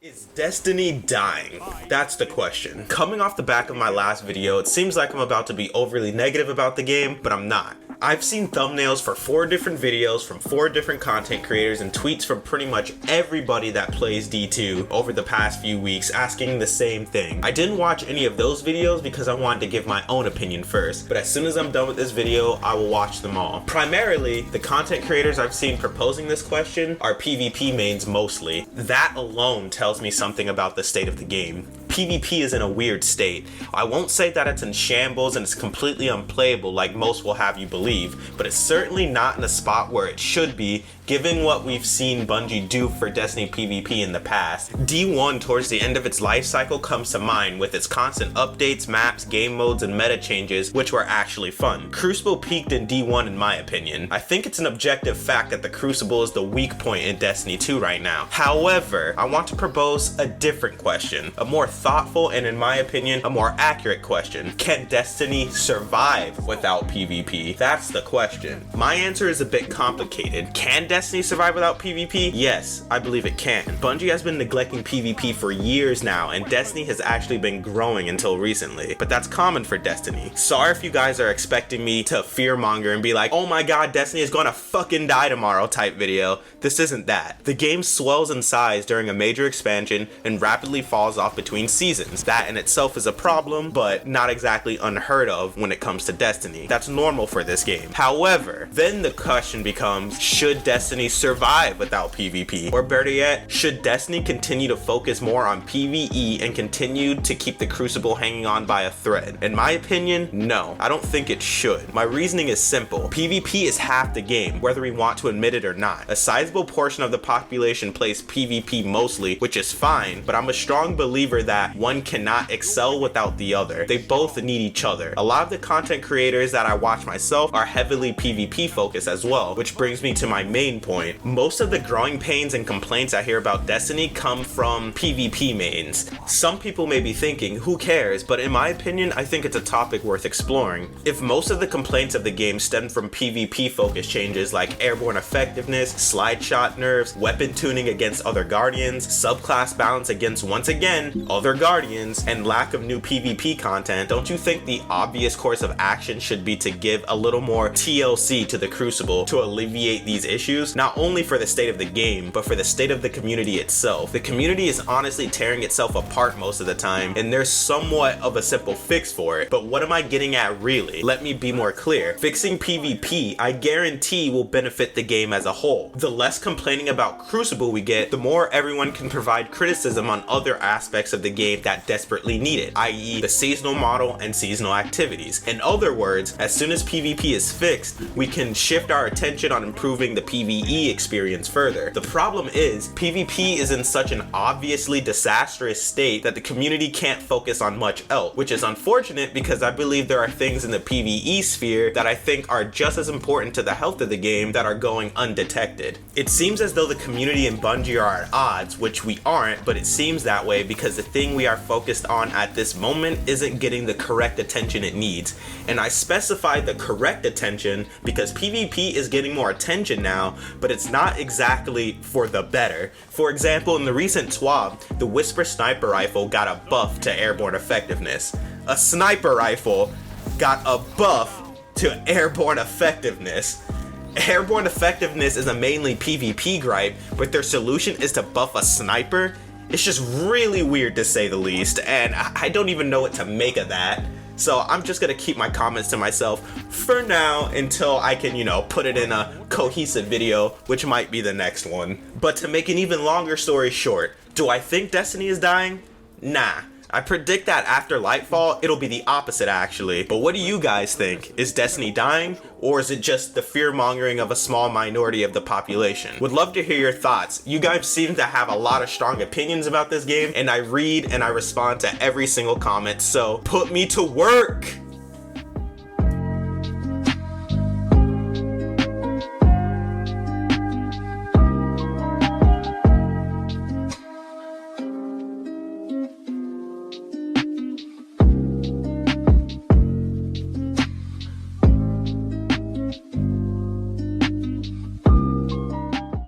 Is Destiny dying? That's the question. Coming off the back of my last video, it seems like I'm about to be overly negative about the game, but I'm not. I've seen thumbnails for 4 different videos from 4 different content creators and tweets from pretty much everybody that plays D2 over the past few weeks asking the same thing. I didn't watch any of those videos because I wanted to give my own opinion first, but as soon as I'm done with this video, I will watch them all. Primarily, the content creators I've seen proposing this question are PvP mains mostly. That alone tells me something about the state of the game. PvP is in a weird state. I won't say that it's in shambles and it's completely unplayable like most will have you believe, but it's certainly not in a spot where it should be given what we've seen Bungie do for Destiny PvP in the past. D1 towards the end of its life cycle comes to mind with its constant updates, maps, game modes, and meta changes, which were actually fun. Crucible peaked in D1 in my opinion. I think it's an objective fact that the Crucible is the weak point in Destiny 2 right now. However, I want to propose a different question, a more thoughtful and in my opinion, a more accurate question. Can Destiny survive without PvP? That's the question. My answer is a bit complicated. Can Destiny survive without PvP? Yes, I believe it can. Bungie has been neglecting PvP for years now, and Destiny has actually been growing until recently. But that's common for Destiny. Sorry if you guys are expecting me to fearmonger and be like, oh my god, Destiny is gonna fucking die tomorrow type video. This isn't that. The game swells in size during a major expansion and rapidly falls off between seasons. That in itself is a problem, but not exactly unheard of when it comes to Destiny. That's normal for this game. However, then the question becomes, should Destiny survive without PvP? Or better yet, should Destiny continue to focus more on PvE and continue to keep the Crucible hanging on by a thread? In my opinion, no. I don't think it should. My reasoning is simple. PvP is half the game, whether we want to admit it or not. A sizable portion of the population plays PvP mostly, which is fine, but I'm a strong believer that one cannot excel without the other. They both need each other. A lot of the content creators that I watch myself are heavily PvP focused as well, which brings me to my main point. Most of the growing pains and complaints I hear about Destiny come from PvP mains. Some people may be thinking, who cares? But in my opinion, I think it's a topic worth exploring. If most of the complaints of the game stem from PvP focused changes like airborne effectiveness, slide shot nerfs, weapon tuning against other guardians, subclass balance against once again other guardians, and lack of new PvP content, don't you think the obvious course of action should be to give a little more TLC to the Crucible to alleviate these issues? Not only for the state of the game, but for the state of the community itself. The community is honestly tearing itself apart most of the time, and there's somewhat of a simple fix for it. But what am I getting at really? Let me be more clear. Fixing PvP, I guarantee, will benefit the game as a whole. The less complaining about Crucible we get, the more everyone can provide criticism on other aspects of the game that desperately need it, i.e. the seasonal model and seasonal activities. In other words, as soon as PvP is fixed, we can shift our attention on improving the PvE experience further. The problem is, PvP is in such an obviously disastrous state that the community can't focus on much else, which is unfortunate because I believe there are things in the PvE sphere that I think are just as important to the health of the game that are going undetected. It seems as though the community and Bungie are at odds, which we aren't, but it seems that way because the thing we are focused on at this moment isn't getting the correct attention it needs. And I specified the correct attention because PvP is getting more attention now, but it's not exactly for the better. For example, in the recent TWAB, the Whisper sniper rifle got a buff to airborne effectiveness. A sniper rifle got a buff to airborne effectiveness. Airborne effectiveness is a mainly PvP gripe, but their solution is to buff a sniper? It's just really weird to say the least, and I don't even know what to make of that. So I'm just gonna keep my comments to myself for now until I can, put it in a cohesive video, which might be the next one. But to make an even longer story short, do I think Destiny is dying? Nah. I predict that after Lightfall, it'll be the opposite actually. But what do you guys think? Is Destiny dying? Or is it just the fear-mongering of a small minority of the population? Would love to hear your thoughts. You guys seem to have a lot of strong opinions about this game, and I read and I respond to every single comment, so put me to work!